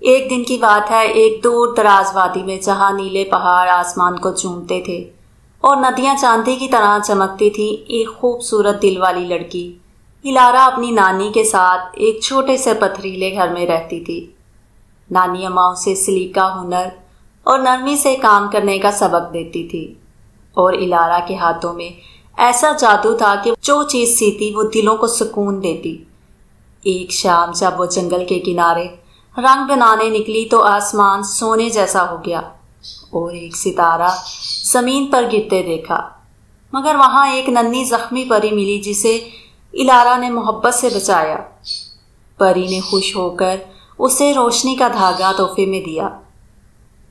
ایک دن کی بات ہے، ایک دور دراز وادی میں جہاں نیلے پہاڑ آسمان کو چومتے تھے اور ندیاں چاندی کی طرح چمکتی تھیں، ایک خوبصورت دل والی لڑکی الارا اپنی نانی کے ساتھ ایک چھوٹے سے پتھریلے گھر میں رہتی تھی۔ نانی اماں اسے سلیقہ، ہنر اور نرمی سے کام کرنے کا سبق دیتی تھی، اور الارا کے ہاتھوں میں ایسا جادو تھا کہ جو چیز سیتی وہ دلوں کو سکون دیتی۔ ایک شام جب وہ جنگل کے کنارے رنگ بنانے نکلی تو آسمان سونے جیسا ہو گیا اور ایک ستارہ زمین پر گرتے دیکھا، مگر وہاں ایک ننھی زخمی پری ملی جسے الارا نے محبت سے بچایا۔ پری نے خوش ہو کر اسے روشنی کا دھاگا تحفے میں دیا،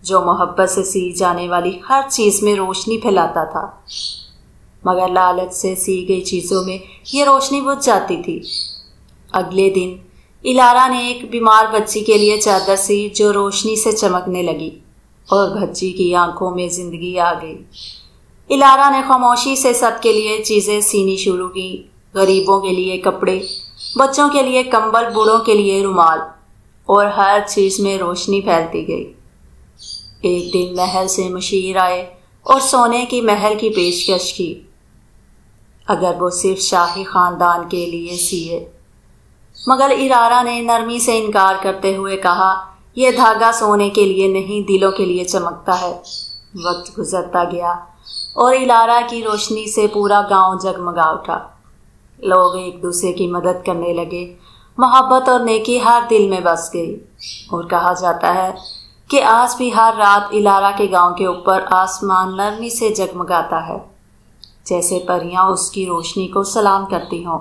جو محبت سے سی جانے والی ہر چیز میں روشنی پھیلاتا تھا، مگر لالچ سے سی گئی چیزوں میں یہ روشنی بجھ جاتی تھی۔ اگلے دن الارا نے ایک بیمار بچی کے لیے چادر سی جو روشنی سے چمکنے لگی اور بچی کی آنکھوں میں زندگی آ گئی۔ الارا نے خاموشی سے سب کے لیے چیزیں سینی شروع کی، غریبوں کے لیے کپڑے، بچوں کے لیے کمبل، بوڑھوں کے لیے رومال، اور ہر چیز میں روشنی پھیلتی گئی۔ ایک دن محل سے مشیر آئے اور سونے کی محل کی پیشکش کی، اگر وہ صرف شاہی خاندان کے لیے سیے، مگر الارا نے نرمی سے انکار کرتے ہوئے کہا، یہ دھاگا سونے کے لیے نہیں، دلوں کے لیے چمکتا ہے۔ وقت گزرتا گیا اور الارا کی روشنی سے پورا گاؤں جگمگا اٹھا۔ لوگ ایک دوسرے کی مدد کرنے لگے، محبت اور نیکی ہر دل میں بس گئی، اور کہا جاتا ہے کہ آج بھی ہر رات الارا کے گاؤں کے اوپر آسمان نرمی سے جگمگاتا ہے، جیسے پریاں اس کی روشنی کو سلام کرتی ہوں۔